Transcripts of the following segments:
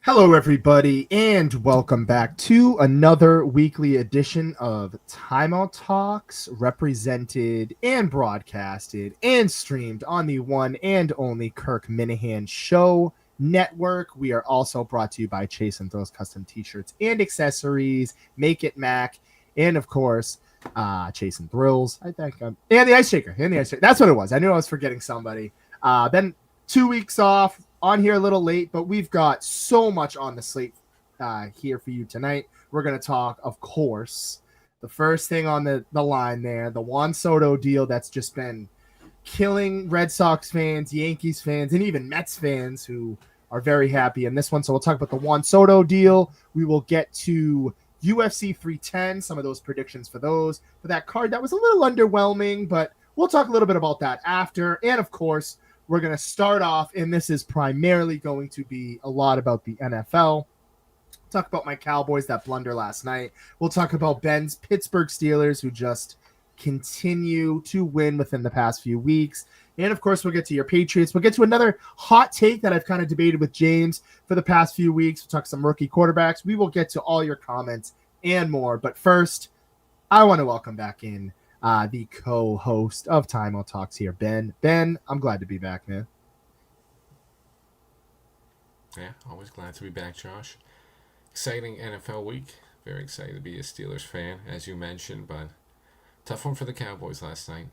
Hello, everybody, and welcome back to another weekly edition of Timeout Talks, represented and broadcasted and streamed on the one and only Kirk Minahan Show Network. We are also brought to you by Chase and Throws Custom T-shirts and accessories, Make It Mac, and of course, Chase and Thrills. I think and the Ice Shaker, That's what it was. I knew I was forgetting somebody. Then 2 weeks off. On here a little late, but we've got so much on the slate here for you tonight. We're going to talk, of course, the first thing on the line there, the Juan Soto deal that's just been killing Red Sox fans, Yankees fans, and even Mets fans who are very happy in this one. So we'll talk about the Juan Soto deal. We will get to UFC 310, some of those predictions for that card that was a little underwhelming, but we'll talk a little bit about that after. And, of course, we're going to start off, and this is primarily going to be a lot about the NFL. Talk about my Cowboys that blunder last night. We'll talk about Ben's Pittsburgh Steelers, who just continue to win within the past few weeks. And, of course, we'll get to your Patriots. We'll get to another hot take that I've kind of debated with James for the past few weeks. We'll talk some rookie quarterbacks. We will get to all your comments and more. But first, I want to welcome back in the co-host of Timeout Talks here, Ben. Ben, I'm glad to be back, man. Yeah, always glad to be back, Josh. Exciting NFL week. Very excited to be a Steelers fan, as you mentioned, but tough one for the Cowboys last night.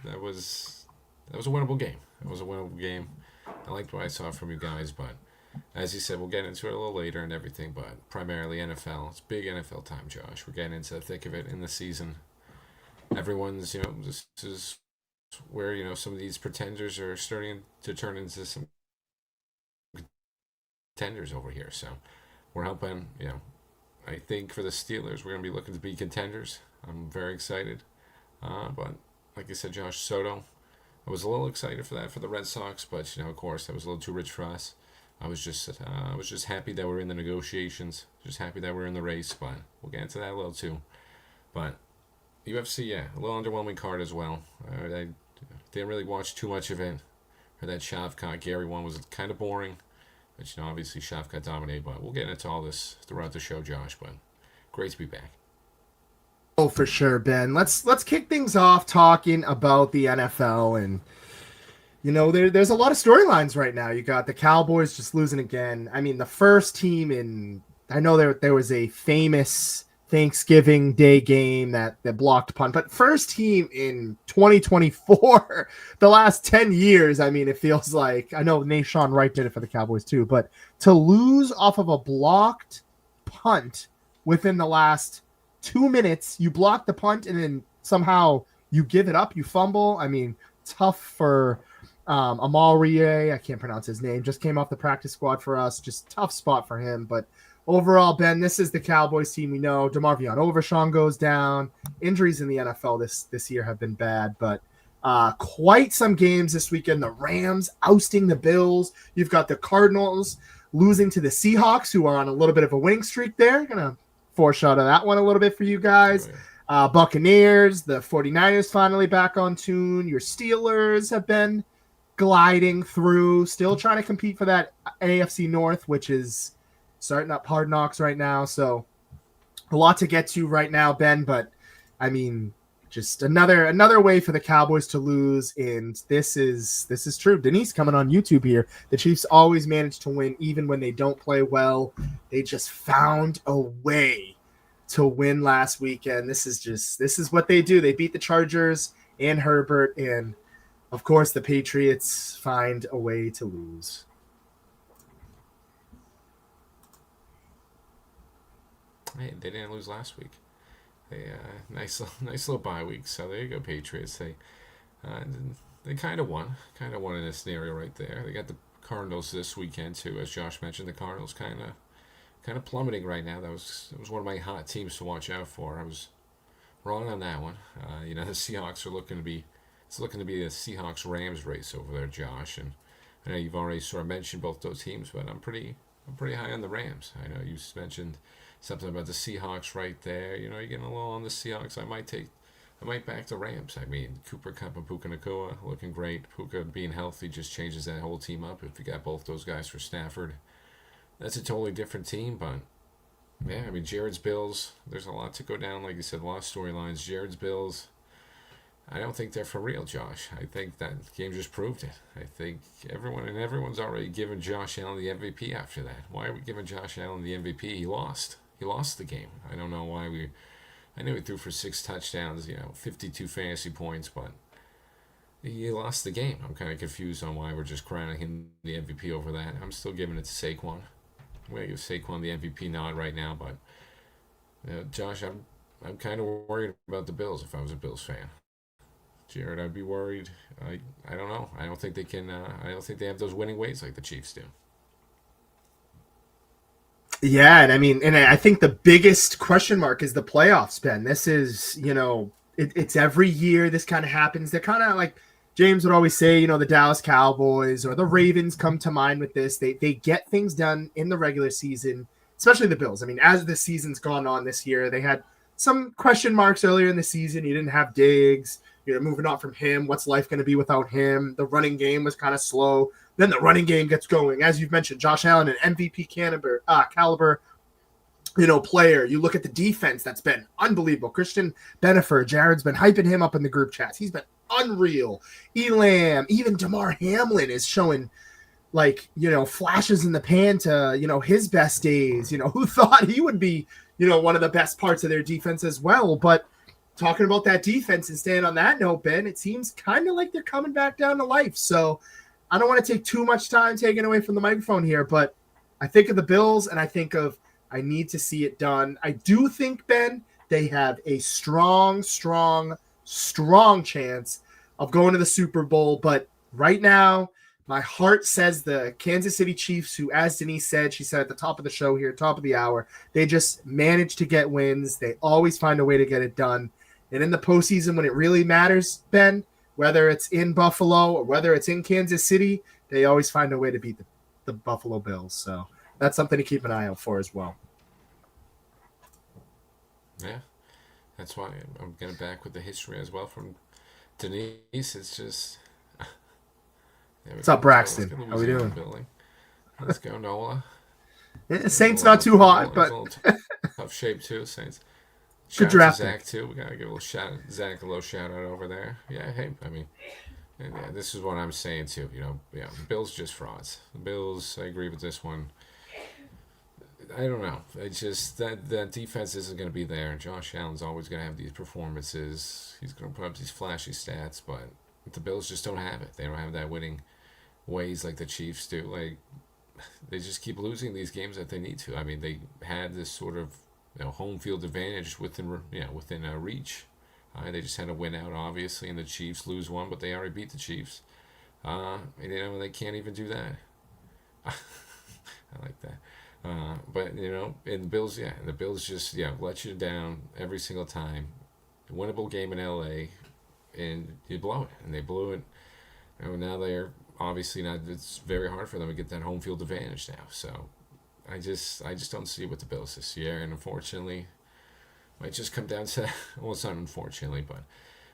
That was a winnable game. I liked what I saw from you guys, but as you said, we'll get into it a little later and everything, but primarily NFL. It's big NFL time, Josh. We're getting into the thick of it in the season. Everyone's, this is where, some of these pretenders are starting to turn into some contenders over here. So we're hoping, I think for the Steelers, we're going to be looking to be contenders. I'm very excited. But like I said, Josh, Soto, I was a little excited for that for the Red Sox, but, of course, that was a little too rich for us. I was just happy that we're in the negotiations, just happy that we're in the race, but we'll get into that a little too. But UFC, yeah, a little underwhelming card as well. I didn't really watch too much of it. Or that Shavkat Gary one was kind of boring. But, obviously Shavkat dominated. But we'll get into all this throughout the show, Josh. But great to be back. Oh, for sure, Ben. Let's kick things off talking about the NFL. And, there's a lot of storylines right now. You got the Cowboys just losing again. I mean, the first team I know there was a famous Thanksgiving Day game that blocked punt, but first team in 2024, the last 10 years, I mean, it feels like, I know Nashawn Wright did it for the Cowboys too, but to lose off of a blocked punt within the last 2 minutes, you block the punt and then somehow you give it up, you fumble. I mean, tough for Amal Rie, I can't pronounce his name, just came off the practice squad for us, just tough spot for him. But overall, Ben, this is the Cowboys team we know. DeMarvion Overshawn goes down. Injuries in the NFL this year have been bad, but quite some games this weekend. The Rams ousting the Bills. You've got the Cardinals losing to the Seahawks, who are on a little bit of a winning streak there. Going to foreshadow that one a little bit for you guys. Oh, yeah. Buccaneers, the 49ers finally back on tune. Your Steelers have been gliding through, still trying to compete for that AFC North, which is starting up Hard Knocks right now. So a lot to get to right now, Ben, but I mean, just another way for the Cowboys to lose. And this is true. Denise coming on YouTube here. The Chiefs always manage to win even when they don't play well. They just found a way to win last weekend. This is what they do. They beat the Chargers and Herbert, and of course the Patriots find a way to lose. Hey, they didn't lose last week. They nice little bye week. So there you go, Patriots. They kind of won in this scenario right there. They got the Cardinals this weekend too, as Josh mentioned. The Cardinals kind of plummeting right now. That was one of my hot teams to watch out for. I was wrong on that one. The Seahawks are looking to be a Seahawks Rams race over there, Josh. And I know you've already sort of mentioned both those teams, but I'm pretty high on the Rams. I know you mentioned something about the Seahawks right there. You're getting a little on the Seahawks. I might back the Rams. I mean, Cooper Kupp and Puka Nacua looking great. Puka being healthy just changes that whole team up. If you got both those guys for Stafford, that's a totally different team. But yeah, I mean, Jared's Bills. There's a lot to go down, like you said, a lot of storylines. Jared's Bills. I don't think they're for real, Josh. I think that game just proved it. I think everyone's already given Josh Allen the MVP after that. Why are we giving Josh Allen the MVP? He lost. He lost the game. I don't know why we. I knew he threw for 6 touchdowns, 52 fantasy points, but he lost the game. I'm kind of confused on why we're just crowning him the MVP over that. I'm still giving it to Saquon. I'm gonna give Saquon the MVP nod right now, but Josh, I'm kind of worried about the Bills if I was a Bills fan. Jared, I'd be worried. I don't know. I don't think they can. I don't think they have those winning ways like the Chiefs do. Yeah, and I think the biggest question mark is the playoffs, Ben. This is, it's every year this kind of happens. They're kind of like James would always say, the Dallas Cowboys or the Ravens come to mind with this. They get things done in the regular season, especially the Bills. I mean, as the season's gone on this year, they had some question marks earlier in the season. You didn't have Diggs. Moving on from him. What's life going to be without him? The running game was kind of slow. Then the running game gets going. As you've mentioned, Josh Allen, an MVP caliber, player. You look at the defense that's been unbelievable. Christian Benefer, Jared's been hyping him up in the group chats. He's been unreal. Elam, even Damar Hamlin is showing flashes in the pan to, his best days. Who thought he would be, one of the best parts of their defense as well. But talking about that defense and staying on that note, Ben, it seems kind of like they're coming back down to life. So I don't want to take too much time taking away from the microphone here, but I think of the Bills and I think of I need to see it done. I do think, Ben, they have a strong chance of going to the Super Bowl. But right now, my heart says the Kansas City Chiefs, who, as Denise said, she said at the top of the show here, top of the hour, they just manage to get wins. They always find a way to get it done. And in the postseason, when it really matters, Ben, whether it's in Buffalo or whether it's in Kansas City, they always find a way to beat the Buffalo Bills. So that's something to keep an eye out for as well. Yeah, that's why I'm getting back with the history as well from Denise. It's just. What's up, Braxton? How we doing? Let's go, Nola. Saints not too hot, but tough shape too. Saints. Good draft. Zach too. We gotta give Zach a little shout out over there. Yeah, hey, I mean, and yeah, this is what I'm saying too. The Bills just frauds. The Bills. I agree with this one. I don't know. It's just that defense isn't going to be there. Josh Allen's always going to have these performances. He's going to put up these flashy stats, but the Bills just don't have it. They don't have that winning ways like the Chiefs do. Like they just keep losing these games that they need to. I mean, they had this sort of home field advantage within reach. They just had to win out, obviously, and the Chiefs lose one, but they already beat the Chiefs. And they can't even do that. I like that. But and the Bills just let you down every single time. Winnable game in LA, and you blow it, and they blew it. Now they're obviously not. It's very hard for them to get that home field advantage now. So I just don't see it with the Bills this year, and unfortunately, it might just come down to it's not unfortunately, but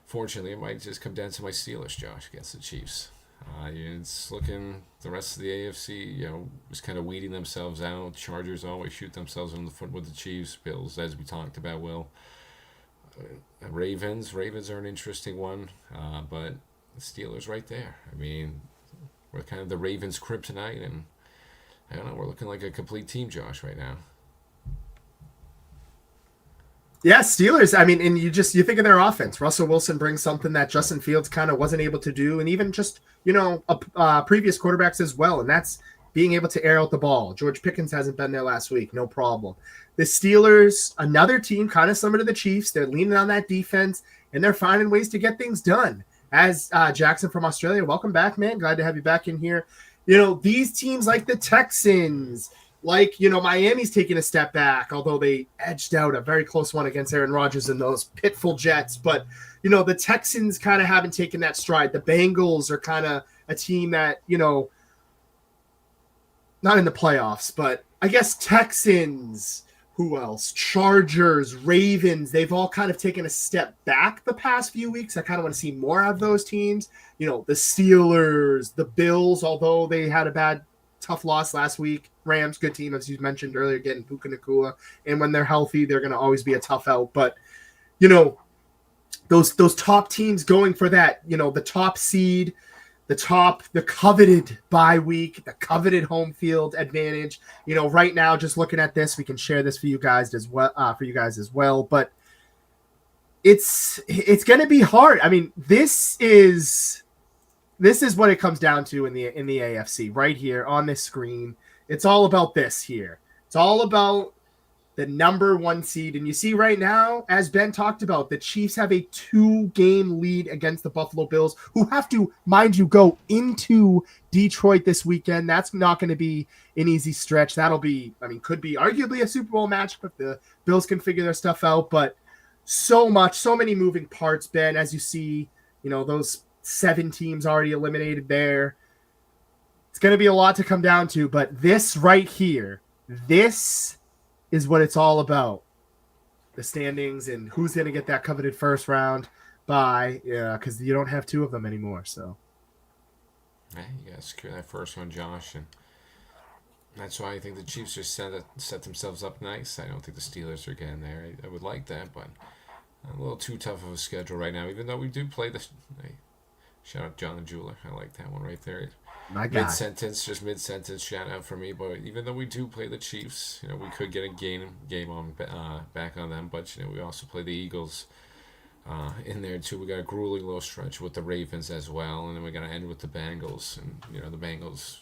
fortunately, it might just come down to my Steelers, Josh, against the Chiefs. It's looking the rest of the AFC, just kind of weeding themselves out. Chargers always shoot themselves in the foot with the Chiefs. Bills, as we talked about, will. Ravens are an interesting one, but the Steelers right there. I mean, we're kind of the Ravens' kryptonite, and I don't know, we're looking like a complete team, Josh, right now. Yeah, Steelers. I mean, and you think of their offense. Russell Wilson brings something that Justin Fields kind of wasn't able to do, and even just previous quarterbacks as well, and that's being able to air out the ball. George Pickens hasn't been there last week, no problem. The Steelers, another team kind of similar to the Chiefs, they're leaning on that defense, and they're finding ways to get things done. As Jackson from Australia, welcome back, man. Glad to have you back in here. These teams like the Texans. Miami's taking a step back, although they edged out a very close one against Aaron Rodgers and those pitful Jets. But, the Texans kind of haven't taken that stride. The Bengals are kind of a team that, not in the playoffs, but I guess Texans, who else? Chargers, Ravens, they've all kind of taken a step back the past few weeks. I kind of want to see more of those teams. The Steelers, the Bills, although they had a bad tough loss last week. Rams, good team, as you mentioned earlier, getting Puka Nacua. And when they're healthy, they're going to always be a tough out. But, those top teams going for that, the top seed, the coveted bye week, the coveted home field advantage. Right now, just looking at this, we can share this for you guys as well. But it's going to be hard. I mean, this is what it comes down to in the AFC right here on this screen. It's all about this here. It's all about the number 1 seed. And you see right now, as Ben talked about, the Chiefs have a 2-game lead against the Buffalo Bills, who have to, mind you, go into Detroit this weekend. That's not going to be an easy stretch. That'll be, could be arguably a Super Bowl match if the Bills can figure their stuff out. But so many moving parts, Ben, as you see, those 7 teams already eliminated there. It's going to be a lot to come down to, but this right here, this is what it's all about. The standings and who's going to get that coveted first round bye, because you don't have 2 of them anymore. So, yeah, you got to secure that first one, Josh, and that's why I think the Chiefs just set themselves up nice. I don't think the Steelers are getting there. I would like that, but a little too tough of a schedule right now, even though we do play the... Shout out John the Jeweler. I like that one right there. My God. Mid-sentence shout out for me. But even though we do play the Chiefs, we could get a game on back on them. But we also play the Eagles in there too. We got a grueling little stretch with the Ravens as well, and then we got to end with the Bengals. And the Bengals,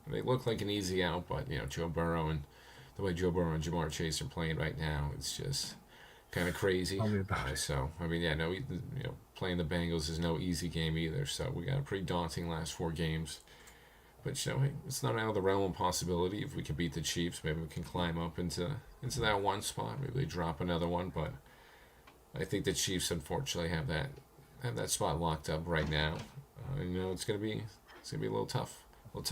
they look like an easy out, but Joe Burrow and the way Joe Burrow and Jamar Chase are playing right now, it's just kind of crazy. Playing the Bengals is no easy game either. So we got a pretty daunting last 4 games. But it's not out of the realm of possibility. If we can beat the Chiefs, maybe we can climb up into that 1 spot. Maybe they drop another one. But I think the Chiefs unfortunately have that spot locked up right now. It's gonna be a little tough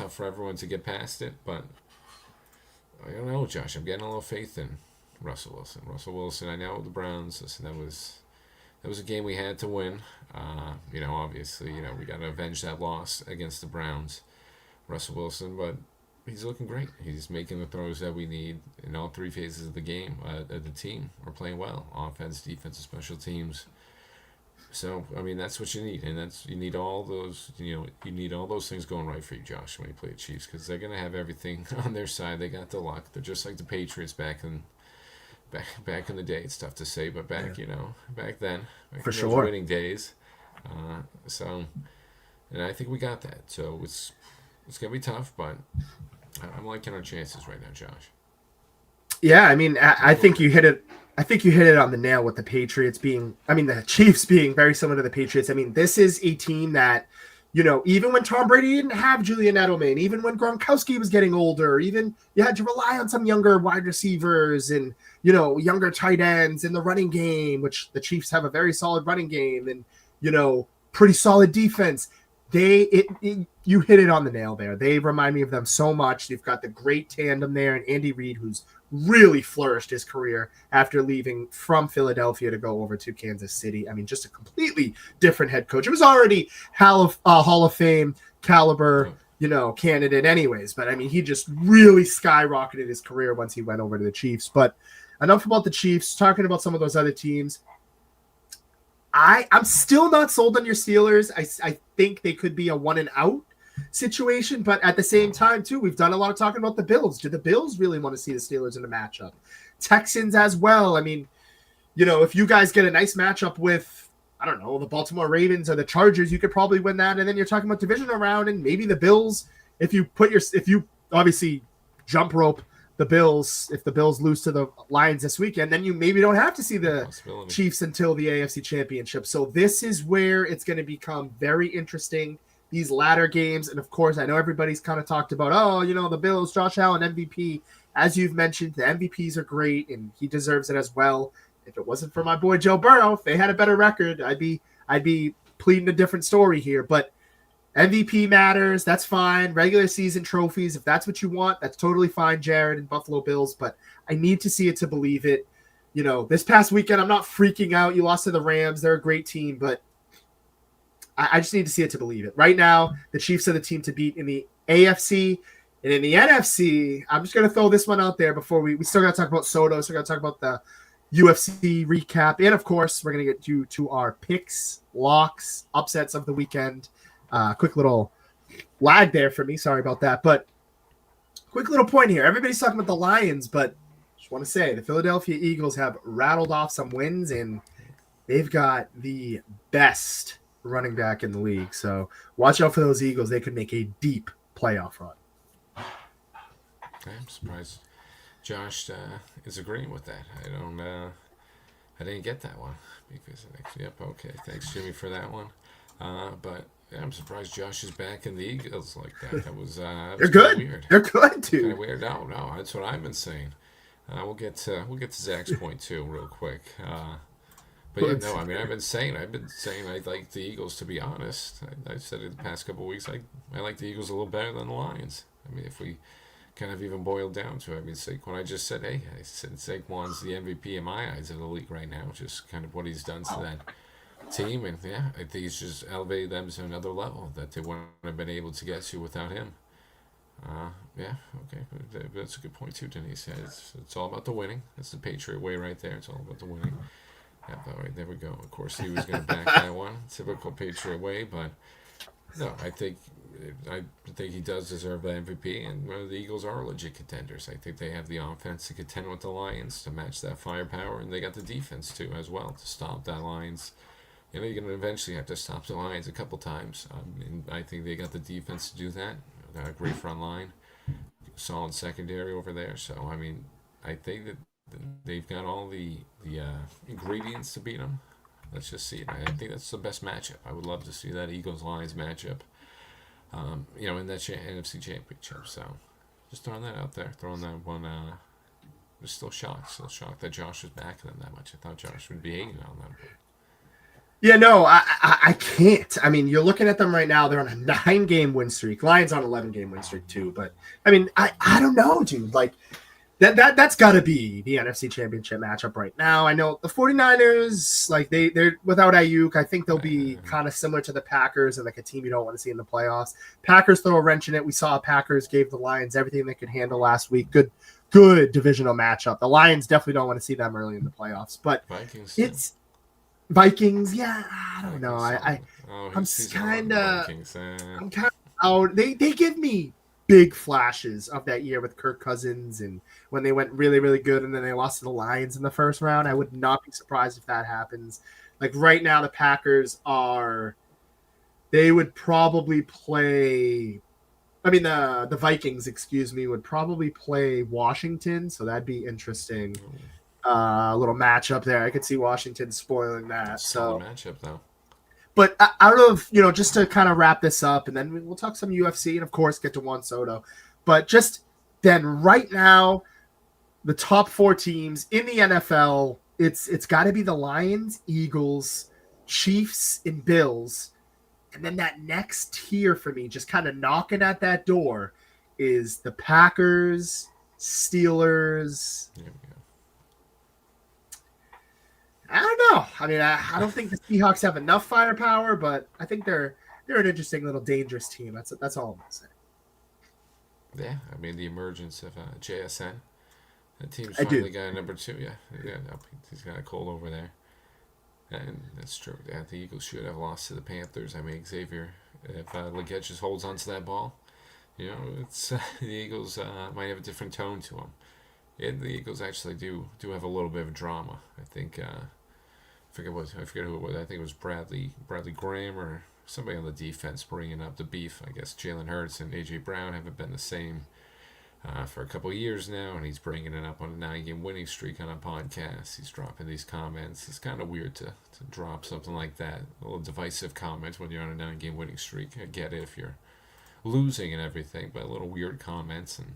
for everyone to get past it. But I don't know, Josh. I'm getting a little faith in Russell Wilson. I know the Browns. Listen, that was a game we had to win. Obviously, we got to avenge that loss against the Browns. Russell Wilson, but he's looking great. He's making the throws that we need in all 3 phases of the game. The team are playing well: offense, defense, and special teams. So, that's what you need, and you need all those. You need all those things going right for you, Josh, when you play the Chiefs, because they're gonna have everything on their side. They got the luck. They're just like the Patriots back in the day. It's tough to say, but back then, for in sure, those winning days. And I think we got that. So it's gonna be tough, but I'm liking our chances right now, Josh. Yeah, I think you hit it. I think you hit it on the nail with the Patriots the Chiefs being very similar to the Patriots. This is a team that, even when Tom Brady didn't have Julian Edelman, even when Gronkowski was getting older, even you had to rely on some younger wide receivers and, younger tight ends in the running game, which the Chiefs have a very solid running game and, pretty solid defense. You hit it on the nail there. They remind me of them so much. They've got the great tandem there, and Andy Reid, who's really flourished his career after leaving from Philadelphia to go over to Kansas City. Just a completely different head coach. It was already Hall of Fame caliber, candidate anyways. But he just really skyrocketed his career once he went over to the Chiefs. But enough about the Chiefs. Talking about some of those other teams. I'm still not sold on your Steelers. I think they could be a 1-and-out situation, but at the same time, too, we've done a lot of talking about the Bills. Do the Bills really want to see the Steelers in a matchup? Texans as well. If you guys get a nice matchup with, I don't know, the Baltimore Ravens or the Chargers, you could probably win that. And then you're talking about divisional round and maybe the Bills. If you obviously jump rope the Bills, if the Bills lose to the Lions this weekend, then you maybe don't have to see the Chiefs until the AFC Championship. So this is where it's going to become very interesting, these latter games. And of course, I know everybody's kind of talked about, the Bills, Josh Allen, MVP. As you've mentioned, the MVPs are great and he deserves it as well. If it wasn't for my boy Joe Burrow, if they had a better record, I'd be pleading a different story here. But MVP matters. That's fine. Regular season trophies, if that's what you want, that's totally fine, Jared and Buffalo Bills. But I need to see it to believe it. This past weekend, I'm not freaking out. You lost to the Rams. They're a great team, but I just need to see it to believe it. Right now, the Chiefs are the team to beat in the AFC. And in the NFC, I'm just going to throw this one out there before we still got to talk about Soto. Still got to talk about the UFC recap. And of course, we're going to get you to our picks, locks, upsets of the weekend. Quick little lag there for me. Sorry about that. But quick little point here. Everybody's talking about the Lions, but just want to say the Philadelphia Eagles have rattled off some wins, and they've got the best running back in the league. So watch out for those Eagles. They could make a deep playoff run. I'm surprised Josh is agreeing with that. I didn't get that one because yep, okay, thanks Jimmy for that one. But yeah, I'm surprised Josh is back in the Eagles like that. That was They're good. Weird. They're good too. Kind of weird. No, that's what I've been saying. We'll get to Zach's point too, real quick. But yeah, no, I mean, I've been saying I like the Eagles, to be honest. I've said it the past couple of weeks. I like the Eagles a little better than the Lions. I mean, if we kind of even boiled down to it, I mean, Saquon, I just said, hey, I said Saquon's the MVP in my eyes of the league right now, just kind of what he's done to that team. And yeah, I think he's just elevated them to another level that they wouldn't have been able to get to without him. Yeah, okay. That's a good point too, Denise. Yeah, it's all about the winning. That's the Patriot way right there. It's all about the winning. Yeah, all right, there we go. Of course, he was going to back that one. Typical Patriot way, but no, I think he does deserve the MVP, and the Eagles are legit contenders. I think they have the offense to contend with the Lions to match that firepower, and they got the defense too as well to stop that Lions. You're going to eventually have to stop the Lions a couple times. And I think they got the defense to do that. Got a great front line, solid secondary over there. So I mean, I think that they've got all the ingredients to beat them. Let's just see it. I think that's the best matchup. I would love to see that Eagles-Lions matchup. In that NFC Championship. So, just throwing that out there. Throwing that one. Was still shocked that Josh was backing them that much. I thought Josh would be hating on them. Yeah, no, I can't. I mean, you're looking at them right now. They're on a 9-game win streak. Lions on 11-game win streak too. But I mean, I don't know, dude. Like that's got to be the NFC Championship matchup right now. I know the 49ers, like they're without Ayuk. I think they'll be kind of similar to the Packers and like a team you don't want to see in the playoffs. Packers throw a wrench in it. We saw Packers gave the Lions everything they could handle last week. Good divisional matchup. The Lions definitely don't want to see them early in the playoffs. But Vikings, yeah, I don't know. I'm kind of out. They give me big flashes of that year with Kirk Cousins and when they went really, really good and then they lost to the Lions in the first round. I would not be surprised if that happens. Like right now, the Packers they would probably play. I mean, the Vikings, would probably play Washington, so that'd be interesting. A little matchup there. I could see Washington spoiling that. Solid matchup though. But out of, just to kind of wrap this up, and then we'll talk some UFC and of course get to Juan Soto. But just then right now, the top 4 teams in the NFL, it's got to be the Lions, Eagles, Chiefs, and Bills. And then that next tier for me, just kind of knocking at that door, is the Packers, Steelers. I don't know. I mean, I don't think the Seahawks have enough firepower, but I think they're an interesting little dangerous team. That's all I'm gonna say. Yeah, I mean the emergence of JSN. That team's finally got a number 2. Yeah, no, he's got a cold over there, and that's true. Yeah, the Eagles should have lost to the Panthers. I mean, Xavier, if Legette just holds onto that ball, it's the Eagles might have a different tone to them. And the Eagles actually do have a little bit of drama. I think I forget who it was. I think it was Bradley Graham or somebody on the defense bringing up the beef. I guess Jalen Hurts and A.J. Brown haven't been the same for a couple of years now, and he's bringing it up on a 9-game winning streak on a podcast. He's dropping these comments. It's kind of weird to drop something like that, a little divisive comment when you're on a 9-game winning streak. I get it if you're losing and everything, but a little weird comments, and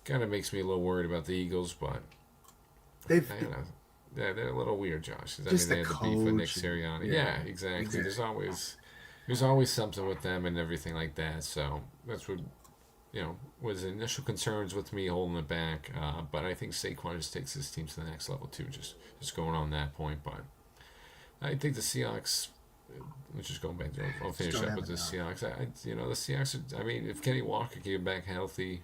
kind of makes me a little worried about the Eagles, but they're a little weird, Josh. I mean, they had the beef with Nick Sirianni. Yeah, exactly. There's always something with them and everything like that. So that's what was initial concerns with me holding it back. But I think Saquon just takes his team to the next level too. Just going on that point, but I think the Seahawks Let's just go back. I'll Just finish don't up have with it the now. Seahawks. The Seahawks. I mean, if Kenny Walker can get back healthy,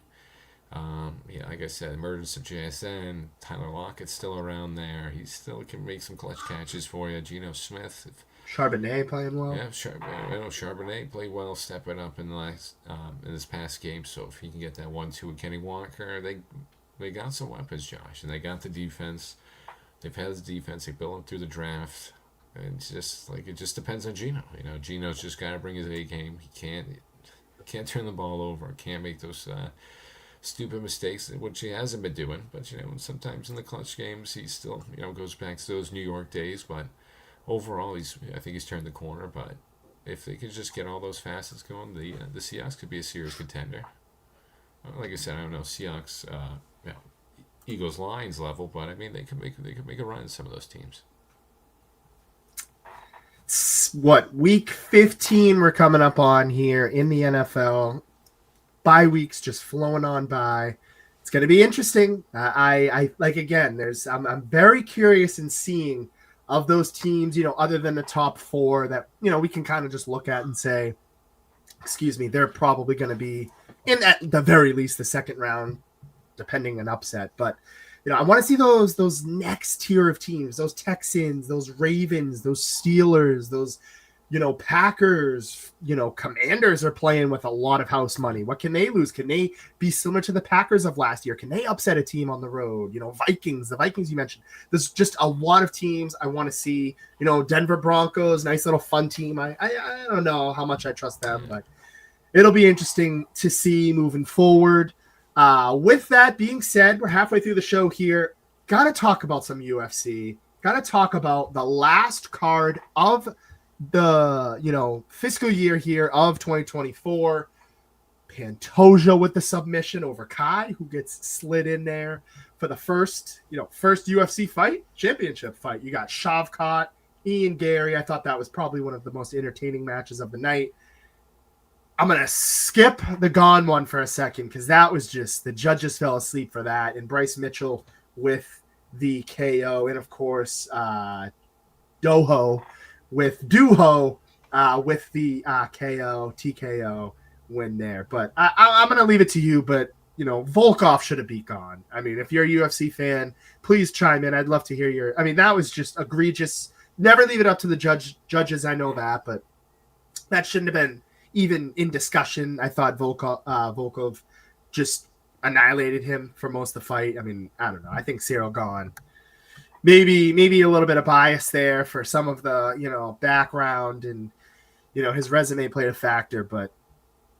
yeah, like I said, emergence of JSN, Tyler Lockett's still around there. He still can make some clutch catches for you. Geno Smith, Charbonnet playing well. yeah, I know Charbonnet played well, stepping up in the last in this past game. So if he can get that 1-2 with Kenny Walker, they got some weapons, Josh, and they got the defense. They've had the defense. They built them through the draft. And it's just like it just depends on Geno. Geno's just got to bring his A game. He can't turn the ball over. Can't make those stupid mistakes, which he hasn't been doing. But sometimes in the clutch games, he still goes back to those New York days. But overall, I think he's turned the corner. But if they could just get all those facets going, the Seahawks could be a serious contender. Like I said, I don't know Seahawks, Eagles Lions level, but I mean they could make a run in some of those teams. What, week 15 we're coming up on here in the NFL. Bye weeks just flowing on by. It's going to be interesting. I like, again, I'm very curious in seeing of those teams, other than the top four that, we can kind of just look at and say, excuse me, they're probably going to be in at the very least the second round, depending on upset. But I want to see those next tier of teams, those Texans, those Ravens, those Steelers, those Packers, Commanders are playing with a lot of house money. What can they lose? Can they be similar to the Packers of last year? Can they upset a team on the road? Vikings, the Vikings you mentioned. There's just a lot of teams I want to see. Denver Broncos, nice little fun team. I don't know how much I trust them, but it'll be interesting to see moving forward. With that being said, we're halfway through the show here. Got to talk about some UFC. Got to talk about the last card of the fiscal year here of 2024. Pantoja with the submission over Kai, who gets slid in there for the first UFC fight, championship fight. You got Shavkat, Ian Gary. I thought that was probably one of the most entertaining matches of the night. I'm going to skip the Gone one for a second because that was just, the judges fell asleep for that. And Bryce Mitchell with the KO. And, of course, Duho with the KO, TKO win there. But I'm going to leave it to you. But, Volkov should have beat Gone. I mean, if you're a UFC fan, please chime in. I'd love to hear that was just egregious. Never leave it up to the judges. I know that, but that shouldn't have been even in discussion. I thought Volkov just annihilated him for most of the fight. I mean, I don't know. I think Cyril Gone, maybe a little bit of bias there for some of the, background and, his resume played a factor, but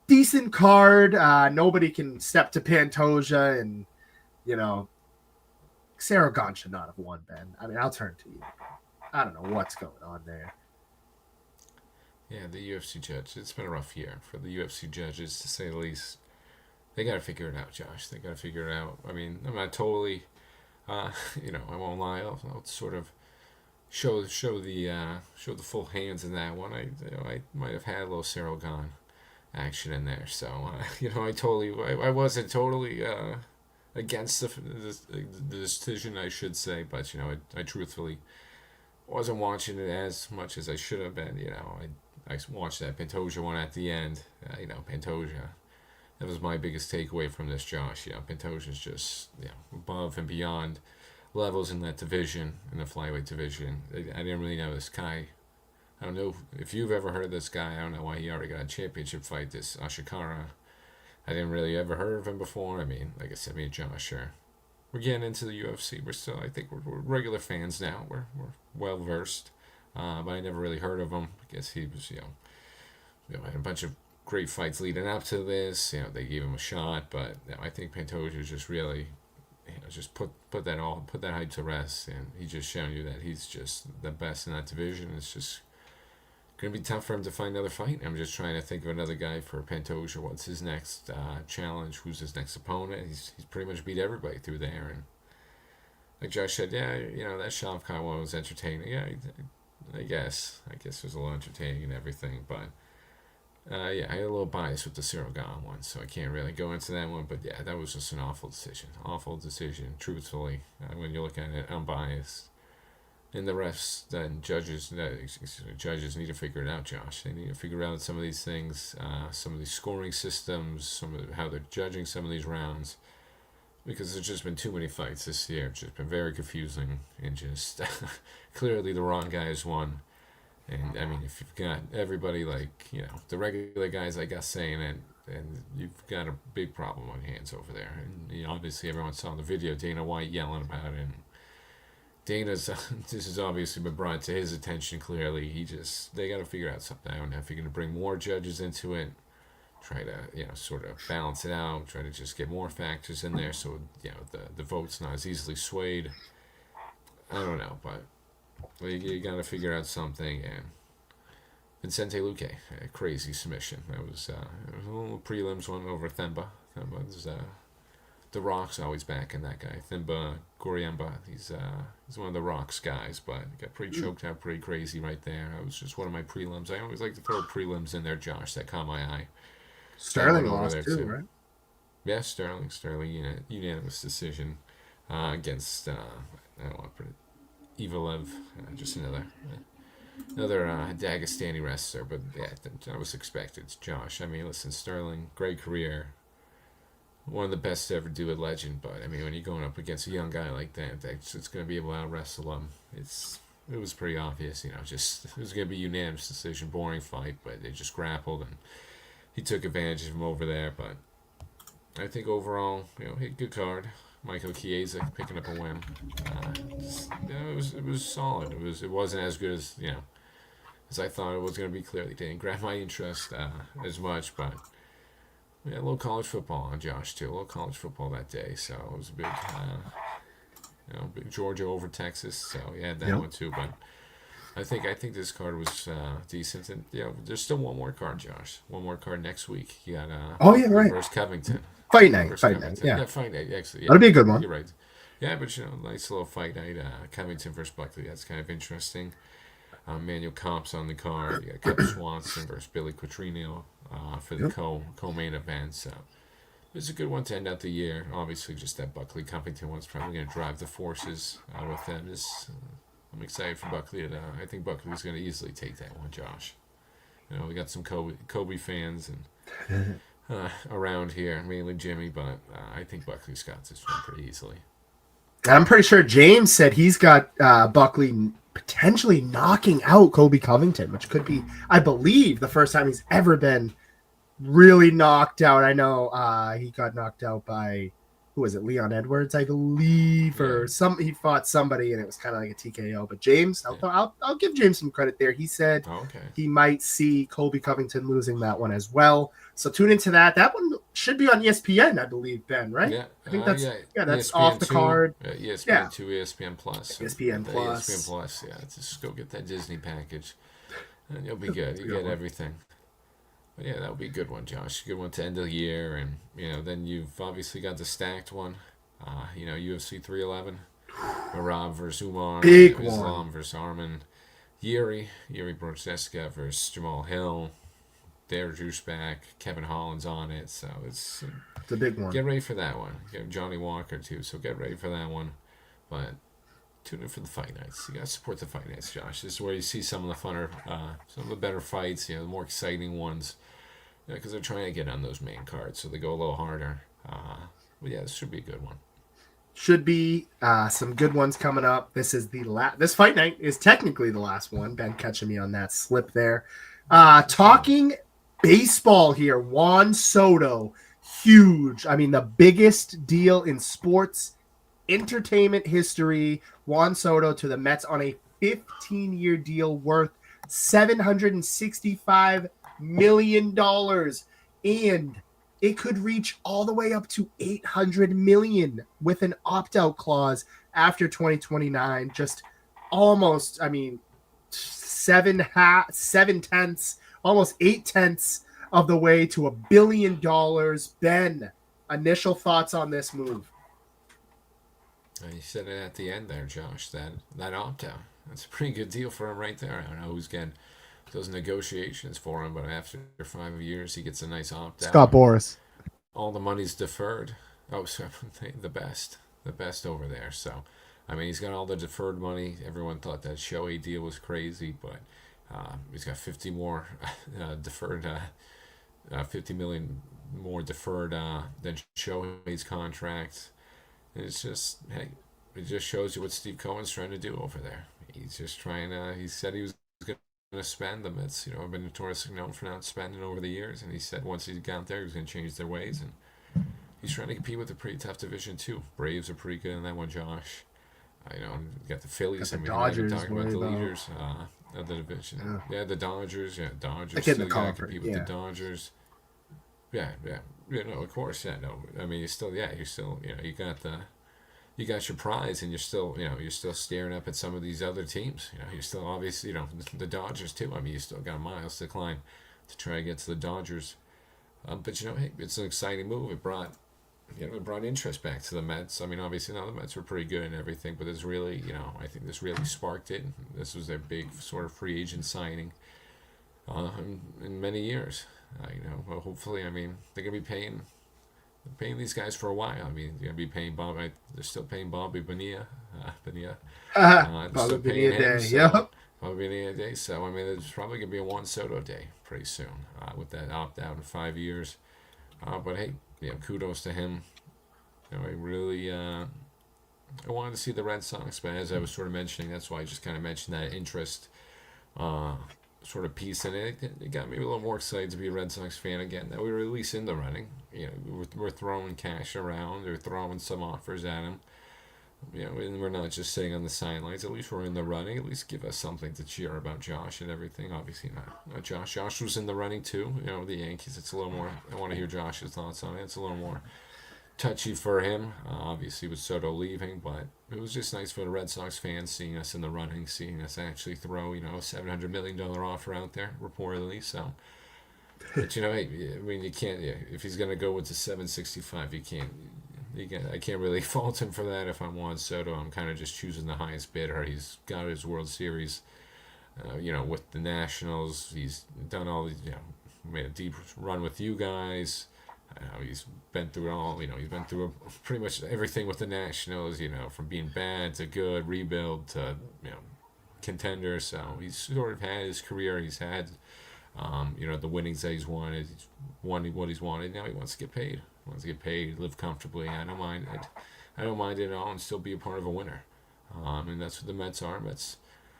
decent card. Nobody can step to Pantoja, and, Cyril Gone should not have won, Ben. I mean, I'll turn to you. I don't know what's going on there. Yeah, the UFC judge. It's been a rough year for the UFC judges, to say the least. They got to figure it out, Josh. They got to figure it out. I mean, I'm not totally, I won't lie. I'll sort of show the full hands in that one. I might have had a little Cyril Gone action in there. So I wasn't totally against the decision, I should say, but I truthfully wasn't watching it as much as I should have been. I watched that Pantoja one at the end. Pantoja. That was my biggest takeaway from this, Josh. Pantoja's just above and beyond levels in that division, in the flyweight division. I didn't really know this guy. I don't know if you've ever heard of this guy. I don't know why he already got a championship fight. This Ashikara. I didn't really ever heard of him before. I mean, like I said, me and Josh we're getting into the UFC. I think we're regular fans now. We're well versed. But I never really heard of him. I guess he was, had a bunch of great fights leading up to this. They gave him a shot, but I think Pantoja just really, just put that hype to rest, and he's just shown you that he's just the best in that division. It's just gonna be tough for him to find another fight. I'm just trying to think of another guy for Pantoja. What's his next challenge? Who's his next opponent? He's pretty much beat everybody through there, and like Josh said, that Shavkat one was entertaining. Yeah. I guess it was a little entertaining and everything, but I had a little bias with the Cyril Gane one, so I can't really go into that one. But yeah, that was just an awful decision. Truthfully, when you look at it, unbiased. And the refs and judges need to figure it out, Josh. They need to figure out some of these things, some of these scoring systems, how they're judging some of these rounds. Because there's just been too many fights this year. It's just been very confusing and just clearly the wrong guys won. And I mean, if you've got everybody the regular guys, I guess, saying it, and you've got a big problem on your hands over there. And obviously everyone saw the video, Dana White yelling about it. And Dana's this has obviously been brought to his attention clearly. They got to figure out something. I don't know if you're going to bring more judges into it, try to sort of balance it out, try to just get more factors in there so the vote's not as easily swayed. I don't know, but you got to figure out something. And Vicente Luque, a crazy submission. That was a little prelims one over Themba. Themba's the Rock's always back in that guy. Themba Goriemba, he's one of the Rock's guys, but got pretty choked out, pretty crazy right there. That was just one of my prelims. I always like to throw prelims in there, Josh. That caught my eye. Sterling lost too, right? Yeah, Sterling, unanimous decision against I don't want to put it, Evelev, just another Dagestani wrestler, but yeah, that was expected. Josh, I mean, listen, Sterling, great career, one of the best to ever do it, legend. But I mean, when you're going up against a young guy like that's going to be able to out wrestle him. It was pretty obvious, just it was going to be a unanimous decision, boring fight, but they just grappled and he took advantage of him over there. But I think overall, good card. Michael Chiesa picking up a win. It was solid. It wasn't as good as I thought it was going to be. Clearly, didn't grab my interest as much, but a little college football on Josh too. A little college football that day, so it was a big, big Georgia over Texas. So yeah, that one too. But I think this card was decent, and there's still one more card, Josh. One more card next week. You got right. versus Covington. Fight night. Yeah, fight night. Actually, that'll be a good one. You're right. Yeah, but nice little fight night. Covington versus Buckley. That's kind of interesting. Manuel Comp's on the card. You got Kevin Swanson versus Billy Quattrino for the co-main event. So it's a good one to end out the year. Obviously, just that Buckley Covington one's probably going to drive the forces with them. I'm excited for Buckley. I think Buckley's going to easily take that one, Josh. We got some Kobe fans and around here, mainly Jimmy, but I think Buckley's got this one pretty easily. I'm pretty sure James said he's got Buckley potentially knocking out Kobe Covington, which could be, I believe, the first time he's ever been really knocked out. I know he got knocked out by, who was it, Leon Edwards, I believe, or he fought somebody and it was kind of like a TKO. But James, I'll give James some credit there. He said he might see Kobe Covington losing that one as well. So tune into that. That one should be on ESPN, I believe, Ben, right? Yeah, I think that's that's ESPN off the 2, card. ESPN 2, ESPN Plus. ESPN Plus. ESPN Plus, yeah. Just go get that Disney package, and you'll be good. You get everything. But yeah, that'll be a good one, Josh. Good one to end the year, and then you've obviously got the stacked one. UFC 311, Marab versus Umar, big Islam one versus Arman, Yuri Prochaska versus Jamal Hill. Their juice back. Kevin Holland's on it, so it's a big one. Get ready for that one. You have Johnny Walker too, so get ready for that one. But tune in for the fight nights. You gotta support the fight nights, Josh. This is where you see some of the funner, some of the better fights. The more exciting ones, because they're trying to get on those main cards, so they go a little harder. But yeah, this should be a good one. Should be some good ones coming up. This is this fight night is technically the last one. Ben catching me on that slip there. Talking baseball here. Juan Soto, huge. I mean, the biggest deal in sports entertainment history. Juan Soto to the Mets on a 15-year deal worth $765 million. And it could reach all the way up to $800 million with an opt-out clause after 2029. Just almost, I mean, 7/10, almost 8/10 of the way to $1 billion. Ben, initial thoughts on this move? You said it at the end there, Josh. That opt-out. That's a pretty good deal for him right there. I don't know who's getting those negotiations for him, but after 5 years, he gets a nice opt-out. Scott Boras. All the money's deferred. Oh, so the best over there. So I mean, he's got all the deferred money. Everyone thought that Shohei deal was crazy, but he's got 50 more deferred, 50 million more deferred than Shohei's contract. And it's just, hey, it just shows you what Steve Cohen's trying to do over there. He's just trying to. He said he was going to spend. The Mets, have been notoriously known for not spending over the years, and he said once he got there, he was going to change their ways, and he's trying to compete with a pretty tough division too. Braves are pretty good in that one, Josh. You got the Phillies. Got the Dodgers. Talking about the leaders of the division. Yeah, the Dodgers. Yeah, Dodgers. Still got to compete with the Dodgers. Yeah. No, of course. Yeah, no. I mean, you're still. You got your prize, and you're still staring up at some of these other teams. You're still obviously, the Dodgers too. I mean, you still got miles to climb to try to get to the Dodgers. But hey, it's an exciting move. It brought interest back to the Mets. I mean, obviously now the Mets were pretty good and everything, but this really, I think this really sparked it. This was their big sort of free agent signing in many years. Well, hopefully, I mean, they're gonna be paying these guys for a while. I mean, they're gonna be paying Bob. They're still paying Bobby Bonilla. They're still paying him. Bobby Bonilla day. So I mean, there's probably gonna be a Juan Soto day pretty soon with that opt out in 5 years. But hey, kudos to him. I really I wanted to see the Red Sox, but as I was sort of mentioning, that's why I just kind of mentioned that interest sort of piece in it. It got me a little more excited to be a Red Sox fan again. That we were at least in the running. We're throwing cash around. They're throwing some offers at him. And we're not just sitting on the sidelines. At least we're in the running. At least give us something to cheer about Josh and everything. Obviously not Josh. Josh was in the running too. The Yankees. It's a little more. I want to hear Josh's thoughts on it. It's a little more touchy for him. Obviously with Soto leaving, but it was just nice for the Red Sox fans seeing us in the running, seeing us actually throw a $700 million offer out there reportedly. So, but hey, I mean you can't. If he's gonna go with the 765, you can't. I can't really fault him for that. If I'm Juan Soto, I'm kind of just choosing the highest bidder. He's got his World Series, with the Nationals. He's done all these, made a deep run with you guys. He's been through it all. He's been through pretty much everything with the Nationals. From being bad to good, rebuild to contender. So he's sort of had his career. He's had, the winnings that he's wanted. He's won what he's wanted. Now he wants to get paid. Wants to get paid, live comfortably. I don't mind it. I don't mind it at all, and still be a part of a winner. And that's what the Mets are. Mets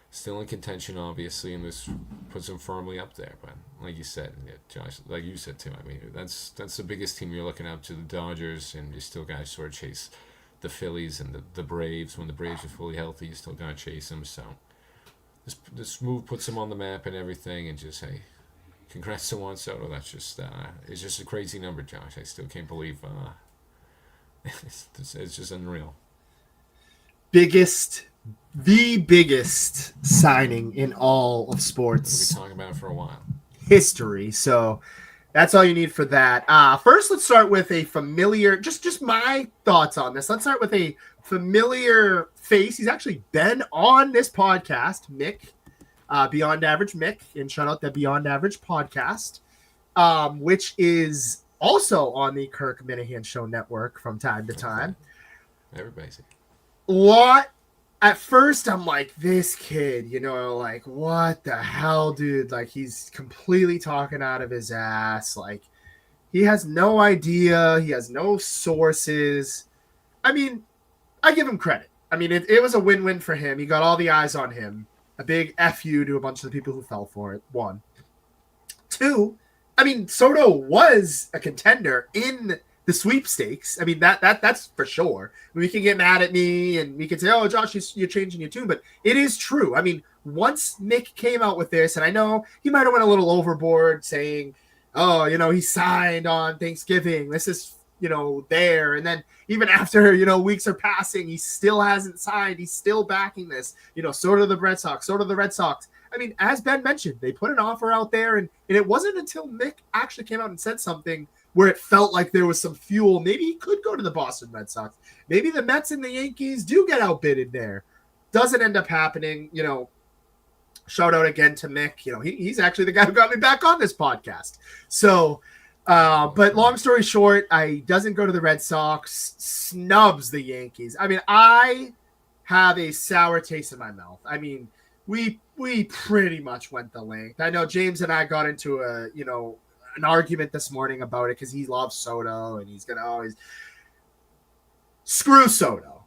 still in contention, obviously, and this puts them firmly up there. But like you said, Josh, like you said too, I mean, that's the biggest team you're looking up to, the Dodgers, and you still got to sort of chase the Phillies and the Braves. When the Braves are fully healthy, you still got to chase them. So this move puts them on the map and everything, and just hey. Congrats to Juan Soto. That's just it's just a crazy number, Josh. I still can't believe it's just unreal. The biggest signing in all of sports. We've been talking about it for a while. History. So that's all you need for that. First, let's start with a familiar. Just my thoughts on this. Let's start with a familiar face. He's actually been on this podcast, Mick. Beyond Average Mick, and shout out the Beyond Average podcast, which is also on the Kirk Minahan Show network from time to time. Everybody's at first I'm like, this kid, like, what the hell, dude? Like, he's completely talking out of his ass. Like, he has no idea. He has no sources. I mean, I give him credit. I mean, it was a win-win for him. He got all the eyes on him. A big F you to a bunch of the people who fell for it. 1. 2, I mean, Soto was a contender in the sweepstakes. I mean, that's for sure. We can get mad at me and we can say, oh, Josh, you're changing your tune, but it is true. I mean, once Mick came out with this, and I know he might have went a little overboard saying, oh, he signed on Thanksgiving. This is, there. And then even after, weeks are passing, he still hasn't signed. He's still backing this, sort of the Red Sox, sort of the Red Sox. I mean, as Ben mentioned, they put an offer out there, and it wasn't until Mick actually came out and said something where it felt like there was some fuel. Maybe he could go to the Boston Red Sox. Maybe the Mets and the Yankees do get outbidded there. Doesn't end up happening, Shout out again to Mick. He's actually the guy who got me back on this podcast. So, but long story short, I doesn't go to the Red Sox, snubs the Yankees. I mean, I have a sour taste in my mouth. I mean, we pretty much went the length. I know James and I got into an argument this morning about it because he loves Soto and he's gonna always screw Soto.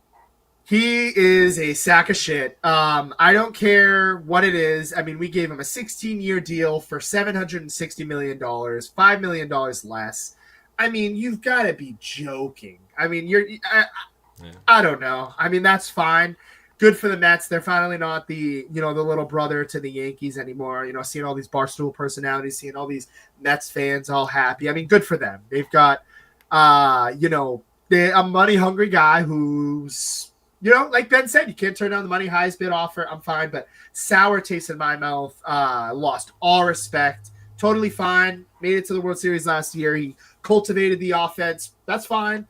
He is a sack of shit. I don't care what it is. I mean, we gave him a 16-year deal for $760 million, $5 million less. I mean, you've got to be joking. I mean, I don't know. I mean, that's fine. Good for the Mets. They're finally not the little brother to the Yankees anymore. Seeing all these Barstool personalities, seeing all these Mets fans all happy. I mean, good for them. They've got, a money-hungry guy who's, like Ben said, you can't turn down the money, highest bid offer. I'm fine, but sour taste in my mouth. Lost all respect. Totally fine. Made it to the World Series last year. He cultivated the offense. That's fine.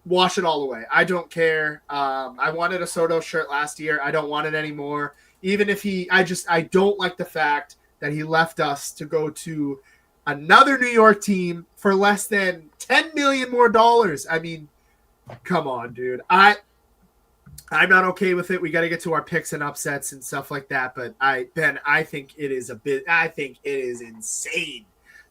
Wash it all away. I don't care. I wanted a Soto shirt last year. I don't want it anymore. Even if I don't like the fact that he left us to go to another New York team for less than $10 million more dollars. I mean, come on, dude. I'm not okay with it. We got to get to our picks and upsets and stuff like that. But I think it is insane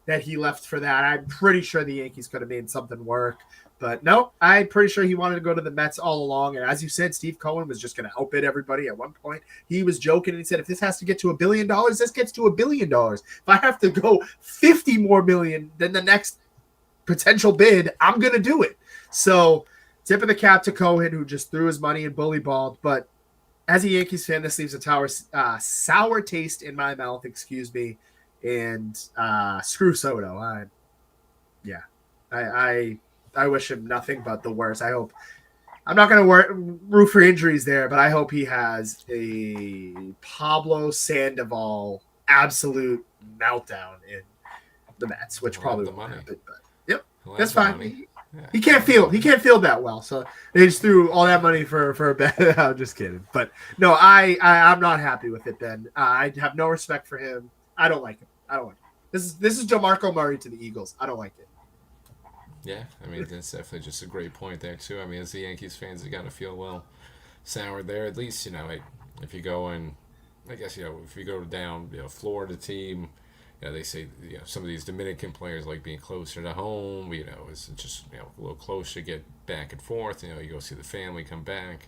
that he left for that. I'm pretty sure the Yankees could have made something work. But no, I'm pretty sure he wanted to go to the Mets all along. And as you said, Steve Cohen was just going to outbid everybody at one point. He was joking and he said, if this has to get to $1 billion, this gets to $1 billion. If I have to go 50 more million than the next potential bid, I'm going to do it. So tip of the cap to Cohen, who just threw his money and bully balled. But as a Yankees fan, this leaves a sour taste in my mouth, and screw Soto. I wish him nothing but the worst. I'm not going to root for injuries there, but I hope he has a Pablo Sandoval absolute meltdown in the Mets, which probably won't happen. But yep, that's fine. Yeah. He can't feel that well. So they just threw all that money for a bet. I'm just kidding. But no, I'm not happy with it, Ben. I have no respect for him. I don't like him. This is DeMarco Murray to the Eagles. I don't like it. Yeah, I mean, that's definitely just a great point there, too. I mean, as the Yankees fans, you got to feel, well, soured there. At least, if you go and, I guess, if you go down, Florida team, they say, some of these Dominican players like being closer to home, it's just, a little closer to get back and forth. You go see the family come back.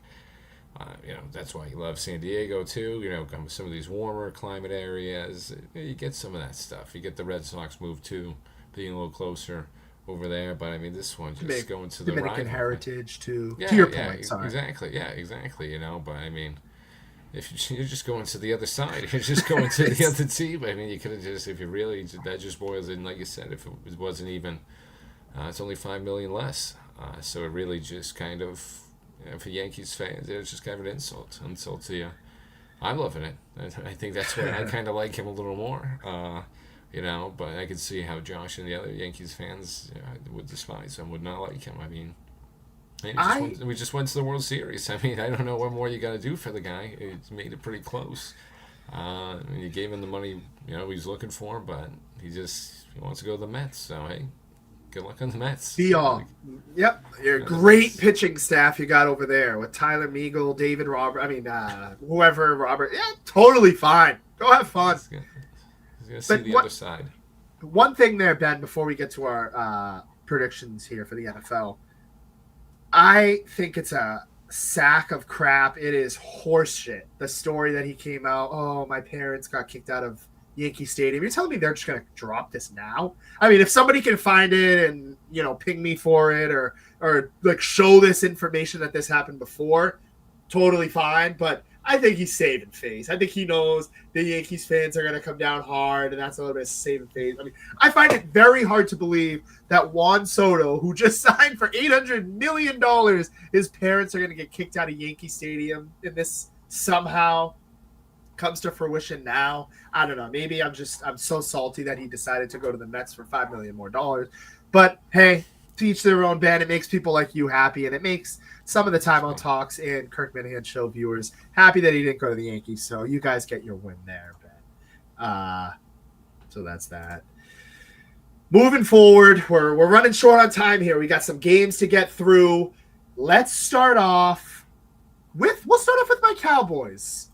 That's why you love San Diego, too. Some of these warmer climate areas, you get some of that stuff. You get the Red Sox move, too, being a little closer over there, but I mean, this one just going to the Dominican heritage too. Yeah, to your point, sorry. Exactly. But I mean, if you're just going to the other side, you're just going to the other team. I mean, you could have just, if you really, that just boils in, like you said, if it wasn't even, it's only $5 million less. So it really just kind of, for Yankees fans, it's just kind of an insult to you. I'm loving it. I think that's why I kind of like him a little more. But I could see how Josh and the other Yankees fans would despise him, would not like him. I mean, we just went to the World Series. I mean, I don't know what more you got to do for the guy. It's made it pretty close. You gave him the money, he's looking for, but he wants to go to the Mets. So, hey, good luck on the Mets. Yep. Your great pitching staff you got over there with Tyler Meagle, David Robert. I mean, whoever, Robert. Yeah, totally fine. Go have fun. See the other side. One thing there, Ben, before we get to our predictions here for the NFL, I think it's a sack of crap. It is horseshit. The story that he came out, oh, my parents got kicked out of Yankee Stadium. You're telling me they're just going to drop this now? I mean, if somebody can find it and, ping me for it or like show this information that this happened before, totally fine. But I think he's saving face. I think he knows the Yankees fans are going to come down hard, and that's a little bit of saving face. I mean, I find it very hard to believe that Juan Soto, who just signed for $800 million, his parents are going to get kicked out of Yankee Stadium, and this somehow comes to fruition now. I don't know. Maybe I'm so salty that he decided to go to the Mets for $5 million more dollars. But hey, to each their own, Ben. It makes people like you happy, and it makes some of the Timeout Talks and Kirk Minahan Show viewers happy that he didn't go to the Yankees. So you guys get your win there, Ben. So that's that. Moving forward, we're running short on time here. We got some games to get through. Let's start off We'll start off with my Cowboys.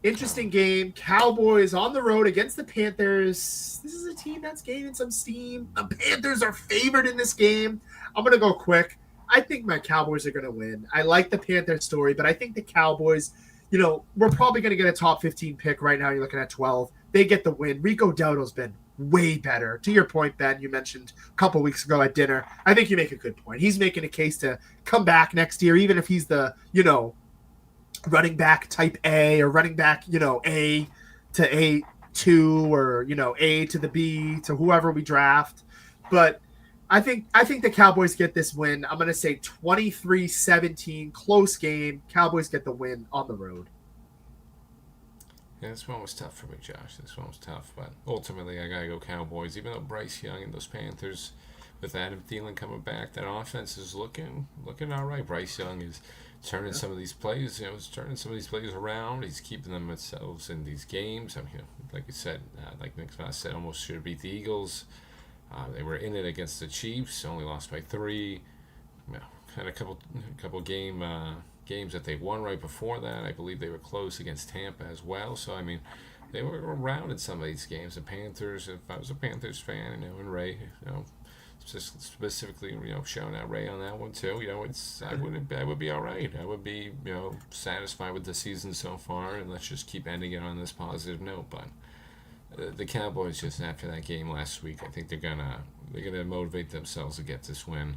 Interesting game. Cowboys on the road against the Panthers. This is a team that's gaining some steam. The Panthers are favored in this game. I'm going to go quick. I think my Cowboys are going to win. I like the Panthers story, but I think the Cowboys, we're probably going to get a top 15 pick right now. You're looking at 12. They get the win. Rico Dowdle's been way better. To your point, Ben, you mentioned a couple weeks ago at dinner. I think you make a good point. He's making a case to come back next year, even if he's the, running back type A or running back, A to A2 or, A to the B to whoever we draft. But I think the Cowboys get this win. I'm going to say 23-17, close game. Cowboys get the win on the road. Yeah, this one was tough for me, Josh. This one was tough, but ultimately I gotta go Cowboys. Even though Bryce Young and those Panthers, with Adam Thielen coming back, that offense is looking all right. Bryce Young is turning some of these plays, he's turning some of these plays around. He's keeping themselves in these games. I mean, like you said, like Nick Foss said, almost should have beat the Eagles. They were in it against the Chiefs, only lost by 3. Had a couple games that they won right before that. I believe they were close against Tampa as well. So, I mean, they were around in some of these games. The Panthers, if I was a Panthers fan, and Ray, specifically, showing out Ray on that one too. I would be all right. I would be, satisfied with the season so far, and let's just keep ending it on this positive note. But the Cowboys, just after that game last week, I think they're gonna motivate themselves to get this win.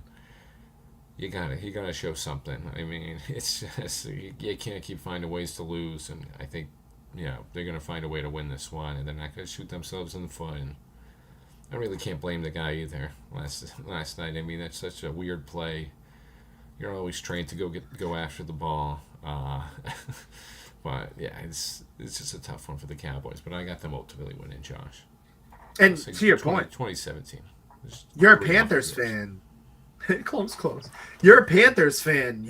You gotta show something. I mean, it's just you can't keep finding ways to lose, and I think they're gonna find a way to win this one, and they're not gonna shoot themselves in the foot. And I really can't blame the guy either. Last night, I mean, that's such a weird play. You're always trained to go after the ball, but yeah, it's just a tough one for the Cowboys. But I got them ultimately winning, Josh. And to your point, 2017. You're a Panthers fan. Close. You're a Panthers fan.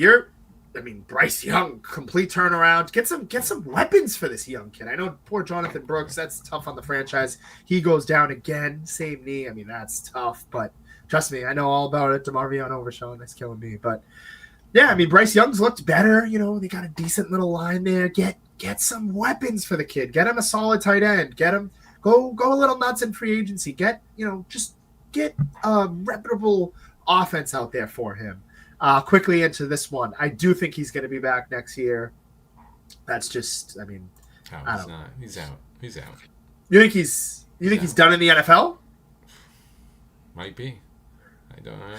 Bryce Young, complete turnaround. Get some weapons for this young kid. I know poor Jonathan Brooks, that's tough on the franchise. He goes down again, same knee. I mean, that's tough, but trust me, I know all about it. DeMarvion Overshawn, that's killing me. But yeah, I mean, Bryce Young's looked better. They got a decent little line there. Get some weapons for the kid. Get him a solid tight end. Get him go a little nuts in free agency. Get a reputable offense out there for him. Quickly into this one, I do think he's going to be back next year. That's just, I mean, I don't know. He's out. You think he's done in the NFL? Might be. I don't know.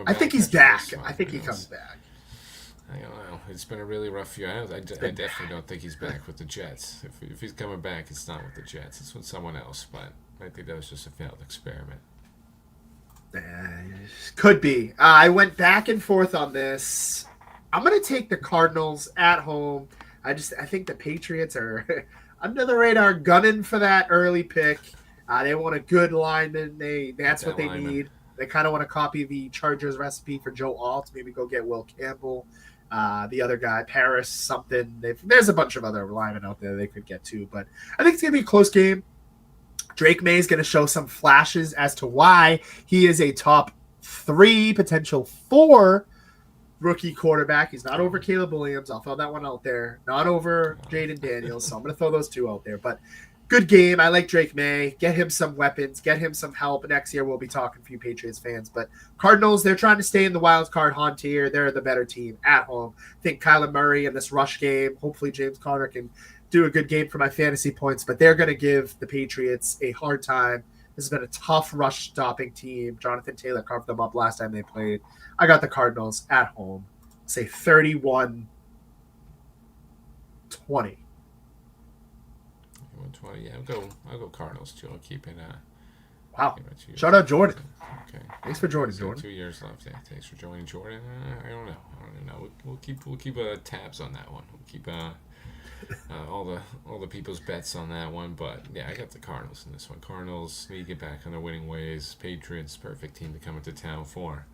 I think he's back. I think he comes back. I don't know. It's been a really rough year. I definitely don't think he's back with the Jets. If he's coming back, it's not with the Jets. It's with someone else. But I think that was just a failed experiment. Could be. I went back and forth on this. I'm going to take the Cardinals at home. I think the Patriots are under the radar gunning for that early pick. They want a good lineman. That's what they need. They kind of want to copy the Chargers recipe for Joe Alt. Maybe go get Will Campbell. The other guy, Paris, something. There's a bunch of other linemen out there they could get to. But I think it's going to be a close game. Drake May is going to show some flashes as to why he is a top 3, potential 4 rookie quarterback. He's not over Caleb Williams. I'll throw that one out there. Not over Jaden Daniels. So I'm going to throw those 2 out there. But good game. I like Drake May. Get him some weapons. Get him some help. Next year we'll be talking for you Patriots fans. But Cardinals, they're trying to stay in the wild card hunt here. They're the better team at home. I think Kyler Murray in this rush game. Hopefully James Conner can do a good game for my fantasy points, but they're going to give the Patriots a hard time. This has been a tough rush stopping team. Jonathan Taylor carved them up last time they played. I got the Cardinals at home. Say 31-20. 120. Yeah, I'll go Cardinals too. I'll keep it. Wow. Shout out Jordan. Okay. Thanks for joining, Jordan. 2 years left. Yeah. Thanks for joining, Jordan. I don't know. We'll keep tabs on that one. We'll keep all the people's bets on that one, but yeah, I got the Cardinals in this one. Cardinals need to get back on their winning ways. Patriots, perfect team to come into town for.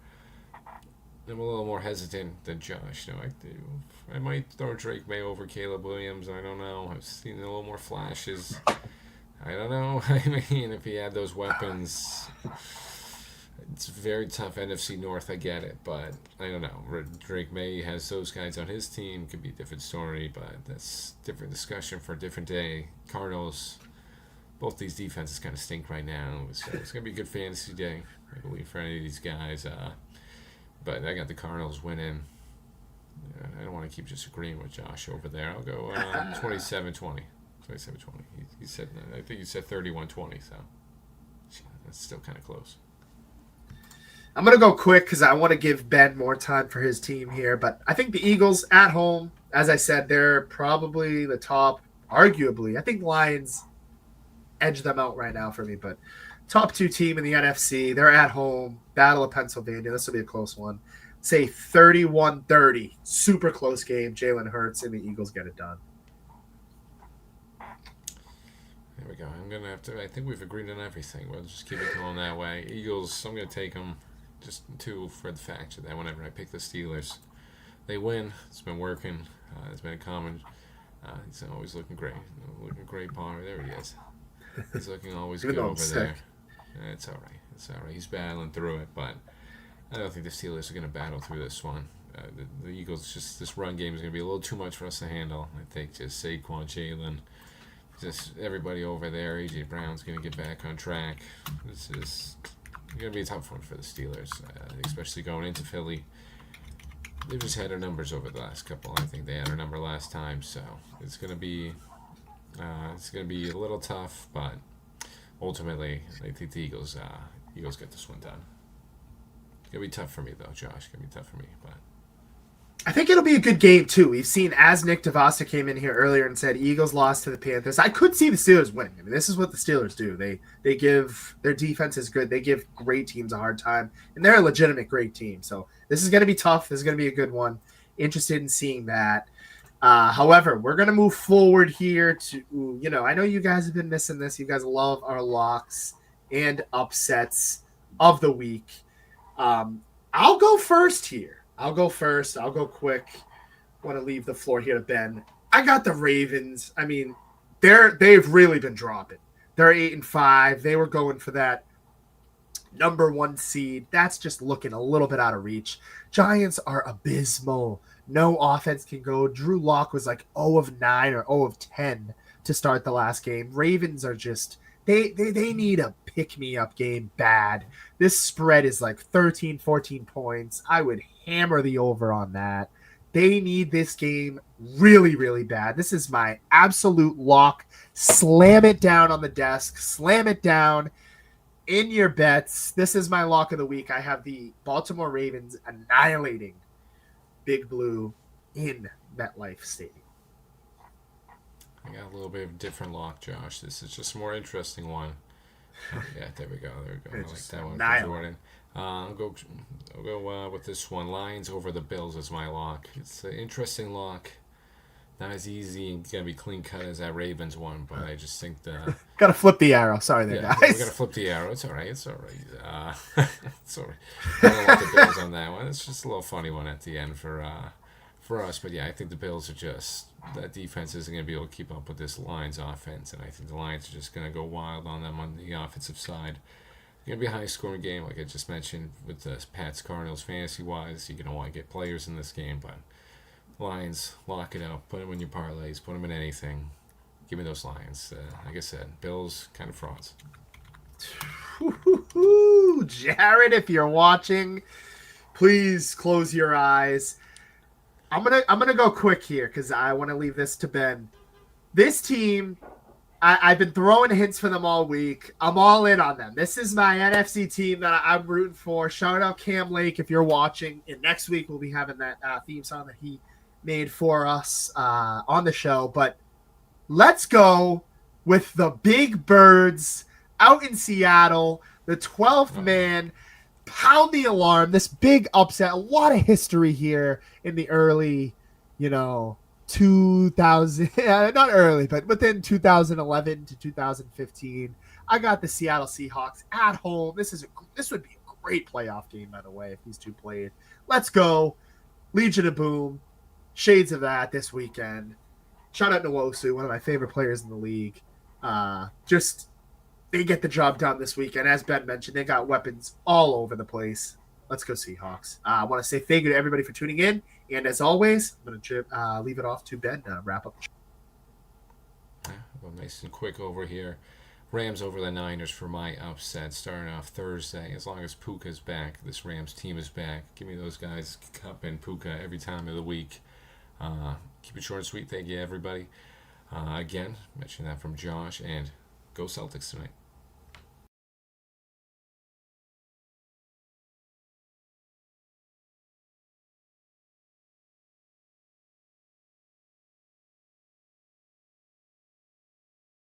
I'm a little more hesitant than Josh. I might throw Drake May over Caleb Williams. I don't know. I've seen a little more flashes. I don't know. I mean, if he had those weapons, it's very tough NFC North. I get it, but I don't know. Drake May has those guys on his team. Could be a different story, but that's different discussion for a different day. Cardinals, both these defenses kind of stink right now, so it's gonna be a good fantasy day, I believe, for any of these guys. But I got the Cardinals winning. I don't want to keep just agreeing with Josh over there. I'll go 27-20. 27-20. He said, I think you said 31-20, so that's still kind of close. I'm going to go quick because I want to give Ben more time for his team here. But I think the Eagles at home, as I said, they're probably the top, arguably. I think Lions edge them out right now for me. But top 2 team in the NFC, they're at home. Battle of Pennsylvania. This will be a close one. Say 31-30. Super close game. Jalen Hurts and the Eagles get it done. There we go. I'm going to have to, I think we've agreed on everything. We'll just keep it going that way. Eagles, I'm going to take them. Just 2 for the fact that whenever I pick the Steelers, they win. It's been working. It's been a common. He's always looking great. Looking great, Palmer. There he is. He's looking always good over there. It's all right. It's all right. He's battling through it, but I don't think the Steelers are going to battle through this one. The Eagles, just this run game is going to be a little too much for us to handle. I think just Saquon, Jalen, just everybody over there. A.J. Brown's going to get back on track. This is going to be a tough one for the Steelers, especially going into Philly. They've just had our numbers over the last couple. I think they had our number last time, so it's going to be a little tough. But ultimately, I think the Eagles get this one done. It's going to be tough for me, though, Josh. It's going to be tough for me, but I think it'll be a good game, too. We've seen, as Nick DeVosta came in here earlier and said, Eagles lost to the Panthers. I could see the Steelers win. I mean, this is what the Steelers do. They give – their defense is good. They give great teams a hard time, and they're a legitimate great team. So this is going to be tough. This is going to be a good one. Interested in seeing that. However, we're going to move forward here to – I know you guys have been missing this. You guys love our locks and upsets of the week. I'll go first here. I'll go quick. Want to leave the floor here to Ben. I got the Ravens. I mean, they've really been dropping. They're 8-5. They were going for that number 1 seed. That's just looking a little bit out of reach. Giants are abysmal. No offense can go. Drew Lock was like 0 of 9 or 0 of 10 to start the last game. Ravens are just they need a pick-me-up game bad. This spread is like 13, 14 points. I would hammer the over on that. They need this game really, really bad. This is my absolute lock. Slam it down on the desk. Slam it down in your bets. This is my lock of the week. I have the Baltimore Ravens annihilating Big Blue in MetLife Stadium. I got a little bit of a different lock, Josh. This is just a more interesting one. Yeah, there we go. I like that one for Jordan. I'll go with this one. Lions over the Bills is my lock. It's an interesting lock. Not as easy and going to be clean cut as that Ravens one, but I just think the... Got to flip the arrow. Sorry there, guys. We're going to flip the arrow. It's all right. It's all right. It's all right. I don't like the Bills on that one. It's just a little funny one at the end for us. But yeah, I think the Bills are just... That defense isn't going to be able to keep up with this Lions offense, and I think the Lions are just going to go wild on them on the offensive side. It's going to be a high-scoring game, like I just mentioned, with the Pats Cardinals fantasy-wise. You're going to want to get players in this game, but Lions, lock it up. Put them in your parlays. Put them in anything. Give me those Lions. Like I said, Bills, kind of frauds. Jared, if you're watching, please close your eyes. I'm gonna go quick here because I want to leave this to Ben. This team, I've been throwing hints for them all week. I'm all in on them. This is my NFC team that I'm rooting for. Shout out Cam Lake if you're watching. And next week we'll be having that theme song that he made for us on the show. But let's go with the Big Birds out in Seattle, the 12th man. Pound the alarm. This big upset. A lot of history here in the early, 2000, not early, but within 2011 to 2015. I got the Seattle Seahawks at home. This would be a great playoff game, by the way, if these two played. Let's go. Legion of Boom. Shades of that this weekend. Shout out Nwosu, one of my favorite players in the league. Just they get the job done this weekend. As Ben mentioned, they got weapons all over the place. Let's go Seahawks. I want to say thank you to everybody for tuning in. And as always, I'm going to leave it off to Ben to wrap up the show. Well, nice and quick over here. Rams over the Niners for my upset. Starting off Thursday. As long as Puka's back, this Rams team is back. Give me those guys, Cup and Puka, every time of the week. Keep it short and sweet. Thank you, everybody. Again, mention that from Josh. And go Celtics tonight.